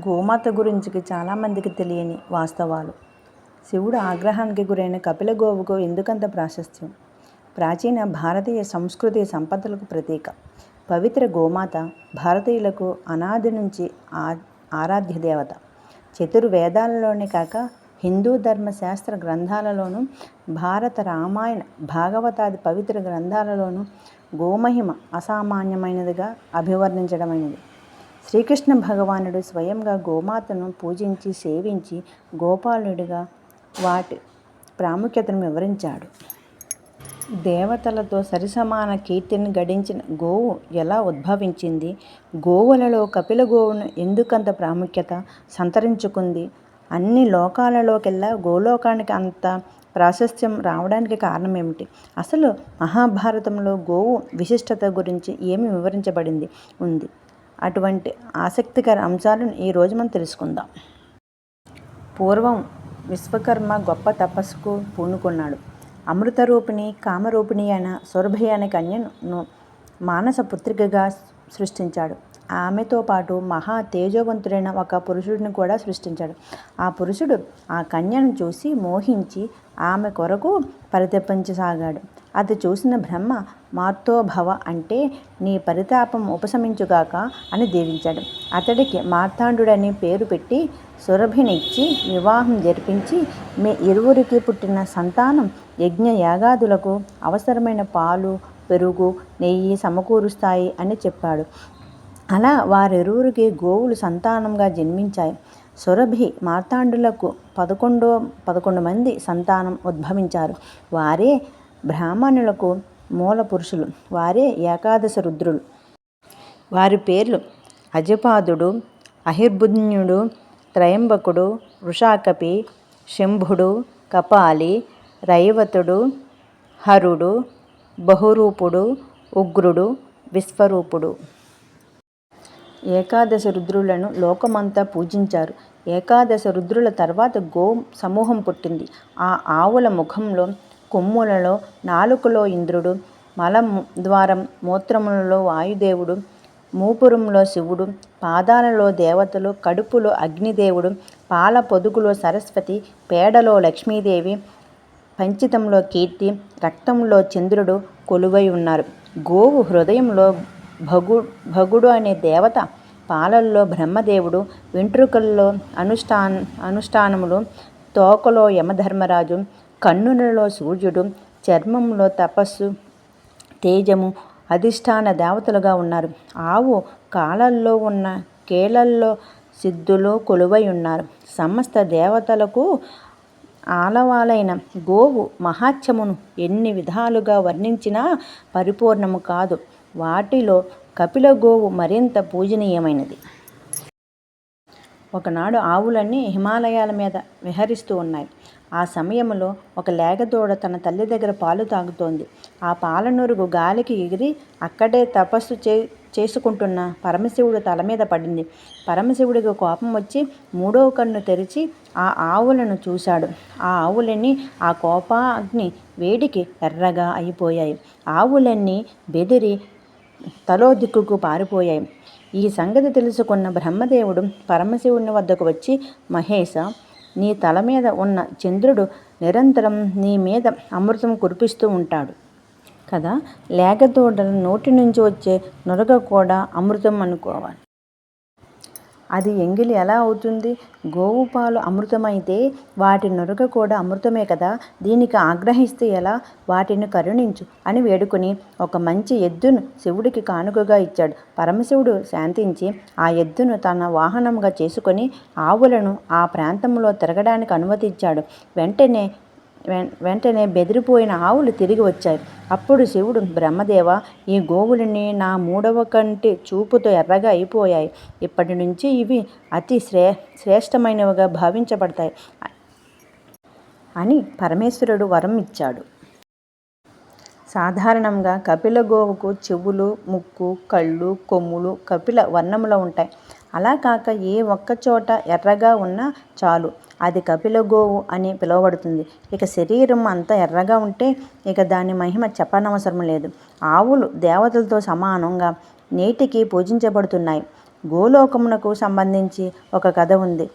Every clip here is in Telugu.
గోమాత గురించి చాలామందికి తెలియని వాస్తవాలు. శివుడు ఆగ్రహానికి గురైన కపిల గోవుకు ఎందుకంత ప్రాశస్త్యం? ప్రాచీన భారతీయ సంస్కృతి సంపదలకు ప్రతీక. పవిత్ర గోమాత భారతీయులకు అనాది నుంచి ఆరాధ్య దేవత. చతుర్వేదాలలోనే కాక హిందూ ధర్మశాస్త్ర గ్రంథాలలోనూ, భారత రామాయణ భాగవతాది పవిత్ర గ్రంథాలలోనూ గోమహిమ అసామాన్యమైనదిగా అభివర్ణించడమైనది. శ్రీకృష్ణ భగవానుడు స్వయంగా గోమాతను పూజించి సేవించి గోపాలుడిగా వాటి ప్రాముఖ్యతను వివరించాడు. దేవతలతో సరిసమాన కీర్తిని గడించిన గోవు ఎలా ఉద్భవించింది? గోవులలో కపిల గోవును ఎందుకంత ప్రాముఖ్యత సంతరించుకుంది? అన్ని లోకాలలోకెల్లా గోలోకానికి అంత ప్రాశస్త్యం రావడానికి కారణం ఏమిటి? అసలు మహాభారతంలో గోవు విశిష్టత గురించి ఏమి వివరించబడింది ఉంది? అటువంటి ఆసక్తికర అంశాలను ఈరోజు మనం తెలుసుకుందాం. పూర్వం విశ్వకర్మ గొప్ప తపస్సుకు పూనుకున్నాడు. అమృతరూపిణి కామరూపిణి అయిన సురభి అనే కన్యను మానస పుత్రికగా సృష్టించాడు. ఆమెతో పాటు మహా తేజోవంతుడైన ఒక పురుషుడిని కూడా సృష్టించాడు. ఆ పురుషుడు ఆ కన్యను చూసి మోహించి ఆమె కొరకు పరితపించసాగాడు. అది చూసిన బ్రహ్మ మార్తోభవ అంటే నీ పరితాపం ఉపశమించుగాక అని దీవించాడు. అతడికి మార్తాండుడని పేరు పెట్టి సురభినిచ్చి వివాహం జరిపించి మీ ఇరువురికి పుట్టిన సంతానం యజ్ఞ యాగాదులకు అవసరమైన పాలు, పెరుగు, నెయ్యి సమకూరుస్తాయి అని చెప్పాడు. అలా వారిరువురికి గోవులు సంతానంగా జన్మించాయి. సురభి మార్తాండులకు 11 మంది సంతానం ఉద్భవించారు. వారే బ్రాహ్మణులకు మూల పురుషులు. వారే ఏకాదశ రుద్రులు. వారి పేర్లు అజపాదుడు, అహిర్బుధ్నుడు, త్రయంబకుడు, వృషాకపి, శంభుడు, కపాలి, రైవతుడు, హరుడు, బహురూపుడు, ఉగ్రుడు, విశ్వరూపుడు. ఏకాదశ రుద్రులను లోకమంతా పూజించారు. ఏకాదశ రుద్రుల తర్వాత గో సమూహం పుట్టింది. ఆ ఆవుల ముఖంలో, కొమ్ములలో, నాలుకలో ఇంద్రుడు, మలద్వారం మూత్రములలో వాయుదేవుడు, మూపురంలో శివుడు, పాదాలలో దేవతలు, కడుపులో అగ్నిదేవుడు, పాల పొదుగులో సరస్వతి, పేడలో లక్ష్మీదేవి, పంచితంలో కీర్తి, రక్తంలో చంద్రుడు కొలువై ఉన్నారు. గోవు హృదయంలో భగుడు అనే దేవత, పాలల్లో బ్రహ్మదేవుడు, వెంట్రుకల్లో అనుష్ఠానములు, తోకలో యమధర్మరాజు, కన్నులలో సూర్యుడు, చర్మంలో తపస్సు, తేజము, అధిష్టాన దేవతలుగా ఉన్నారు. ఆవు కాళ్ళల్లో ఉన్న కేళల్లో సిద్ధులు కొలువై ఉన్నారు. సమస్త దేవతలకు ఆలవాలైన గోవు మహాత్మ్యమును ఎన్ని విధాలుగా వర్ణించినా పరిపూర్ణము కాదు. వాటిలో కపిల గోవు మరింత పూజనీయమైనది. ఒకనాడు ఆవులన్నీ హిమాలయాల మీద విహరిస్తూ ఉన్నాయి. ఆ సమయంలో ఒక లేగదూడ తన తల్లి దగ్గర పాలు తాగుతోంది. ఆ పాలనురుగు గాలికి ఎగిరి అక్కడే తపస్సు చేసుకుంటున్న పరమశివుడు తల మీద పడింది. పరమశివుడికి కోపం వచ్చి 3వ కన్ను తెరిచి ఆ ఆవులను చూశాడు. ఆ ఆవులన్నీ ఆ కోపాగ్ని వేడికి ఎర్రగా అయిపోయాయి. ఆవులన్నీ బెదిరి తలో దిక్కుకు పారిపోయాయి. ఈ సంగతి తెలుసుకున్న బ్రహ్మదేవుడు పరమశివుని వద్దకు వచ్చి, మహేశ, నీ తల మీద ఉన్న చంద్రుడు నిరంతరం నీ మీద అమృతం కురిపిస్తూ ఉంటాడు కదా, లేగదూడల నోటి నుంచి వచ్చే నురగ కూడా అమృతం అనుకోవాలి. అది ఎంగిలి ఎలా అవుతుంది? గోవు పాలు అమృతమైతే వాటి నురగ కూడా అమృతమే కదా. దీనికి ఆగ్రహిస్తే ఎలా? వాటిని కరుణించు అని వేడుకొని ఒక మంచి ఎద్దును శివుడికి కానుకగా ఇచ్చాడు. పరమశివుడు శాంతించి ఆ ఎద్దును తన వాహనంగా చేసుకొని ఆవులను ఆ ప్రాంతంలో తిరగడానికి అనుమతించాడు. వెంటనే బెదిరిపోయిన ఆవులు తిరిగి వచ్చాయి. అప్పుడు శివుడు, బ్రహ్మదేవ, ఈ గోవులని నా 3వ కంటి చూపుతో ఎర్రగా అయిపోయాయి. ఇప్పటి నుంచి ఇవి అతి శ్రేష్టమైనవిగా భావించబడతాయి అని పరమేశ్వరుడు వరం ఇచ్చాడు. సాధారణంగా కపిల గోవుకు చెవులు, ముక్కు, కళ్ళు, కొమ్ములు కపిల వర్ణంలో ఉంటాయి. అలా కాక ఏ ఒక్క చోట ఎర్రగా ఉన్నా చాలు, అది కపిల గోవు అని పిలువబడుతుంది. ఇక శరీరం అంతా ఎర్రగా ఉంటే ఇక దాని మహిమ చెప్పనవసరం లేదు. ఆవులు దేవతలతో సమానంగా నేటికి పూజించబడుతున్నాయి. గోలోకమునకు సంబంధించి ఒక కథ ఉంది.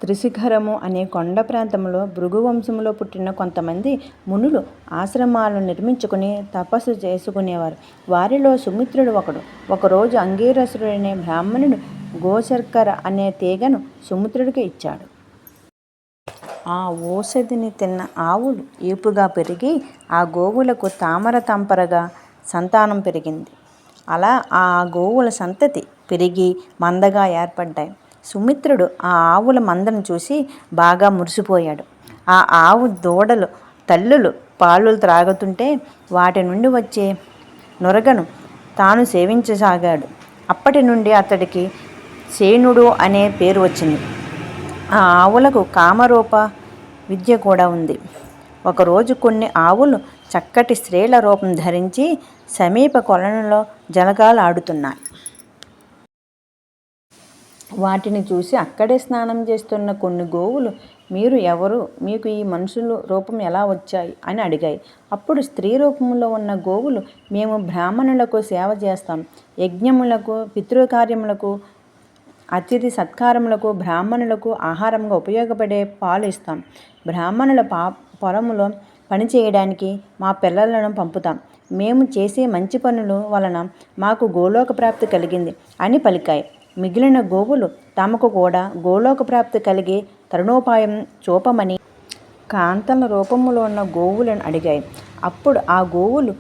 త్రిశిఖరము అనే కొండ ప్రాంతంలో భృగు వంశంలో పుట్టిన కొంతమంది మునులు ఆశ్రమాలను నిర్మించుకుని తపస్సు చేసుకునేవారు. వారిలో సుమిత్రుడు ఒకడు. ఒకరోజు అంగీరసుడు అనే బ్రాహ్మణుడు గోశర్కర అనే తీగను సుమిత్రుడికి ఇచ్చాడు. ఆ ఓషధిని తిన్న ఆవులు ఏపుగా పెరిగి ఆ గోవులకు తామర తంపరగా సంతానం పెరిగింది. అలా ఆ గోవుల సంతతి పెరిగి మందగా ఏర్పడ్డాయి. సుమిత్రుడు ఆ ఆవుల మందను చూసి బాగా మురిసిపోయాడు. ఆ ఆవు దూడలు తల్లులు పాలు త్రాగుతుంటే వాటి నుండి వచ్చే నురగను తాను సేవించసాగాడు. అప్పటి నుండి అతడికి సేనుడు అనే పేరు వచ్చింది. ఆ ఆవులకు కామరూప విద్య కూడా ఉంది. ఒకరోజు కొన్ని ఆవులు చక్కటి స్త్రీల రూపం ధరించి సమీప కొలనులో జలకాలు ఆడుతున్నాయి. వాటిని చూసి అక్కడే స్నానం చేస్తున్న కొన్ని గోవులు, మీరు ఎవరు, మీకు ఈ మనుషులు రూపం ఎలా వచ్చాయి అని అడిగాయి. అప్పుడు స్త్రీ రూపంలో ఉన్న గోవులు, మేము బ్రాహ్మణులకు సేవ చేస్తాం, యజ్ఞములకు, పితృకార్యములకు, అతిథి సత్కారములకు, బ్రాహ్మణులకు ఆహారంగా ఉపయోగపడే పాలు ఇస్తాం. బ్రాహ్మణుల పొలములో పనిచేయడానికి మా పిల్లలను పంపుతాం. మేము చేసే మంచి పనుల వలన మాకు గోలోక ప్రాప్తి కలిగింది అని పలికాయి. మిగిలిన గోవులు తమకు కూడా గోలోక ప్రాప్తి కలిగే తరుణోపాయం చూపమని కాంతల రూపంలో ఉన్న గోవులను అడిగాయి. అప్పుడు ఆ గోవులు,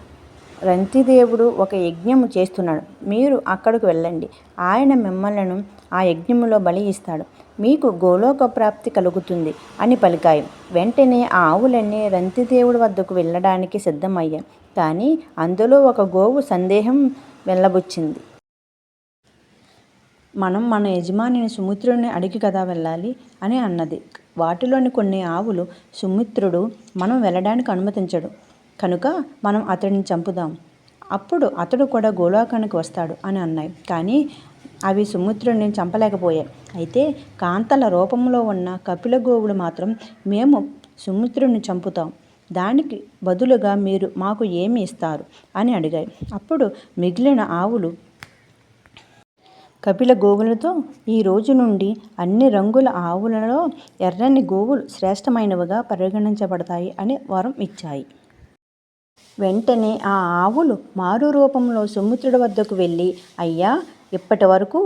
రంతిదేవుడు ఒక యజ్ఞము చేస్తున్నాడు, మీరు అక్కడికి వెళ్ళండి, ఆయన మిమ్మల్ని ఆ యజ్ఞములో బలి ఇస్తాడు, మీకు గోలోక ప్రాప్తి కలుగుతుంది అని పలికాయి. వెంటనే ఆ ఆవులన్నీ రంతిదేవుడి వద్దకు వెళ్ళడానికి సిద్ధమయ్యాయి. కానీ అందులో ఒక గోవు సందేహం వెళ్ళబుచ్చింది. మనం మన యజమానిని సుమిత్రుడిని అడిగి కదా వెళ్ళాలి అని అన్నది. వాటిలోని కొన్ని ఆవులు, సుమిత్రుడు మనం వెళ్ళడానికి అనుమతించడు కనుక మనం అతడిని చంపుదాం, అప్పుడు అతడు కూడా గోలోకానికి వస్తాడు అని అన్నాయి. కానీ అవి సుమిత్రుడిని చంపలేకపోయాయి. అయితే కాంతల రూపంలో ఉన్న కపిల గోవులు మాత్రం, మేము సుమిత్రుడిని చంపుతాం, దానికి బదులుగా మీరు మాకు ఏమి ఇస్తారు అని అడిగాయి. అప్పుడు మిగిలిన ఆవులు కపిల గోవులతో, ఈ రోజు నుండి అన్ని రంగుల ఆవులలో ఎర్రని గోవులు శ్రేష్టమైనవిగా పరిగణించబడతాయి అని వరం ఇచ్చాయి. వెంటనే ఆ ఆవులు మారు రూపంలో సుమిత్రుడి వద్దకు వెళ్ళి, అయ్యా, ఇప్పటి వరకు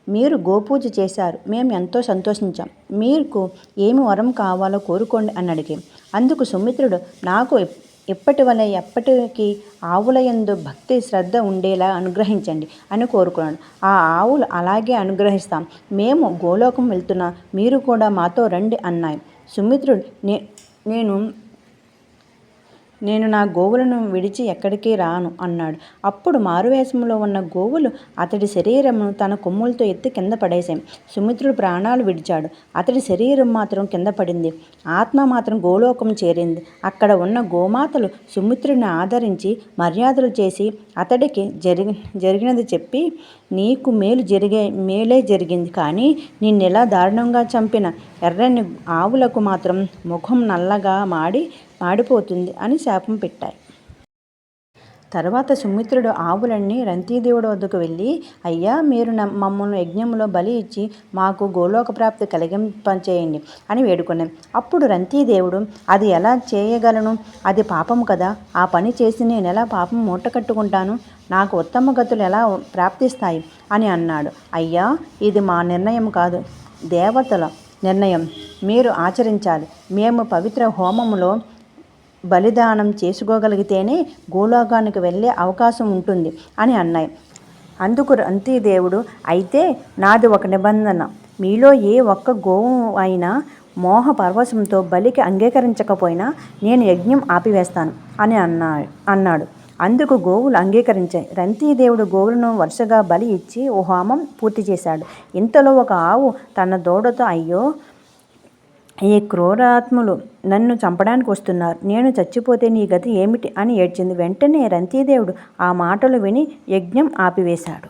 మీరు గోపూజ చేశారు, మేము ఎంతో సంతోషించాం, మీకు ఏమి వరం కావాలో కోరుకోండి అని అడిగాం. అందుకు సుమిత్రుడు, నాకు ఇప్పటి వలె ఎప్పటికీ ఆవుల యందు భక్తి శ్రద్ధ ఉండేలా అనుగ్రహించండి అని కోరుకున్నాడు. ఆ ఆవులు, అలాగే అనుగ్రహిస్తాం, మేము గోలోకం వెళ్తున్నా, మీరు కూడా మాతో రండి అన్నాయి. సుమిత్రుడు, నేను నా గోవులను విడిచి ఎక్కడికి రాను అన్నాడు. అప్పుడు మారువేషంలో ఉన్న గోవులు అతడి శరీరమును తన కొమ్ములతో ఎత్తి కింద పడేశాయి. సుమిత్రుడు ప్రాణాలు విడిచాడు. అతడి శరీరం మాత్రం కింద పడింది, ఆత్మ మాత్రం గోలోకం చేరింది. అక్కడ ఉన్న గోమాతలు సుమిత్రుడిని ఆదరించి మర్యాదలు చేసి అతడికి జరిగినది చెప్పి, నీకు మేలే జరిగింది, కానీ నిన్నెలా దారుణంగా చంపిన ఎర్రని ఆవులకు మాత్రం ముఖం నల్లగా మాడిపోతుంది అని శాపం పెట్టాయి. తర్వాత సుమిత్రుడు ఆవులన్నీ రంతిదేవుడి వద్దకు వెళ్ళి, అయ్యా, మీరు మమ్మల్ని యజ్ఞంలో బలి ఇచ్చి మాకు గోలోక ప్రాప్తి కలిగింపచేయండి అని వేడుకున్నాం. అప్పుడు రంతిదేవుడు, అది ఎలా చేయగలను, అది పాపము కదా, ఆ పని చేసి నేను ఎలా పాపం మూట కట్టుకుంటాను, నాకు ఉత్తమ గతులు ఎలా ప్రాప్తిస్తాయి అని అన్నాడు. అయ్యా, ఇది మా నిర్ణయం కాదు, దేవతల నిర్ణయం, మీరు ఆచరించాలి. మేము పవిత్ర హోమములో బలిదానం చేసుకోగలిగితేనే గోలోకానికి వెళ్ళే అవకాశం ఉంటుంది అని అన్నాయి. అందుకు రంతిదేవుడు, అయితే నాది ఒక నిబంధన, మీలో ఏ ఒక్క గోవు అయినా మోహ పరవశంతో బలికి అంగీకరించకపోయినా నేను యజ్ఞం ఆపివేస్తాను అని అన్నాడు. అందుకు గోవులు అంగీకరించాయి. రంతిదేవుడు గోవులను వరుసగా బలి ఇచ్చి ఓ హోమం పూర్తి చేశాడు. ఇంతలో ఒక ఆవు తన దూడతో, అయ్యో, ఈ క్రూరాత్ములు నన్ను చంపడానికి వస్తున్నారు, నేను చచ్చిపోతే నీ గతి ఏమిటి అని ఏడ్చింది. వెంటనే రంతిదేవుడు ఆ మాటలు విని యజ్ఞం ఆపివేశాడు.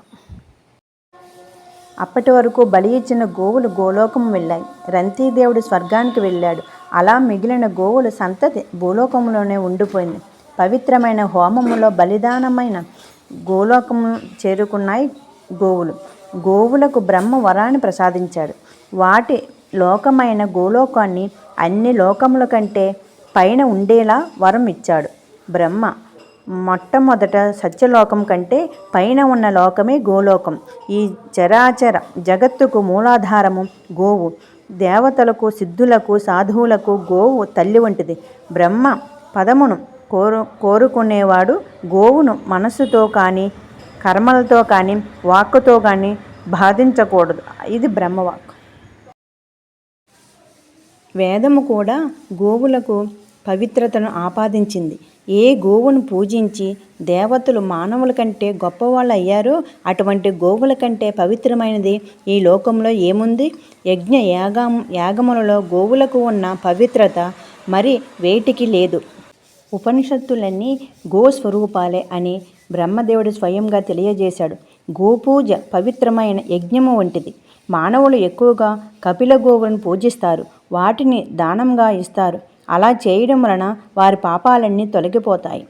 అప్పటి వరకు బలి ఇచ్చిన గోవులు గోలోకం వెళ్ళాయి. రంతిదేవుడు స్వర్గానికి వెళ్ళాడు. అలా మిగిలిన గోవుల సంతతి భూలోకంలోనే ఉండిపోయింది. పవిత్రమైన హోమములో బలిదానమైన గోలోకము చేరుకున్నాయి గోవులు. గోవులకు బ్రహ్మ వరాన్ని ప్రసాదించాడు. వాటి లోకమైన గోలోకాన్ని అన్ని లోకముల కంటే పైన ఉండేలా వరం ఇచ్చాడు బ్రహ్మ. మొట్టమొదట సత్యలోకం కంటే పైన ఉన్న లోకమే గోలోకం. ఈ చరాచర జగత్తుకు మూలాధారము గోవు. దేవతలకు, సిద్ధులకు, సాధువులకు గోవు తల్లి వంటిది. బ్రహ్మ పదమును కోరుకునేవాడు గోవును మనస్సుతో కానీ, కర్మలతో కానీ, వాక్కుతో కానీ బాధించకూడదు. ఇది బ్రహ్మవాక్కు. వేదము కూడా గోవులకు పవిత్రతను ఆపాదించింది. ఏ గోవును పూజించి దేవతలు మానవుల కంటే గొప్పవాళ్ళు అయ్యారో అటువంటి గోవుల కంటే పవిత్రమైనది ఈ లోకంలో ఏముంది? యాగములలో గోవులకు ఉన్న పవిత్రత మరి వేటికి లేదు. ఉపనిషత్తులన్నీ గోస్వరూపాలే అని బ్రహ్మదేవుడు స్వయంగా తెలియజేశాడు. గోపూజ పవిత్రమైన యజ్ఞము వంటిది. మానవులు ఎక్కువగా కపిల గోవులను పూజిస్తారు, వాటిని దానంగా ఇస్తారు. అలా చేయడం వలన వారి పాపాలన్నీ తొలగిపోతాయి.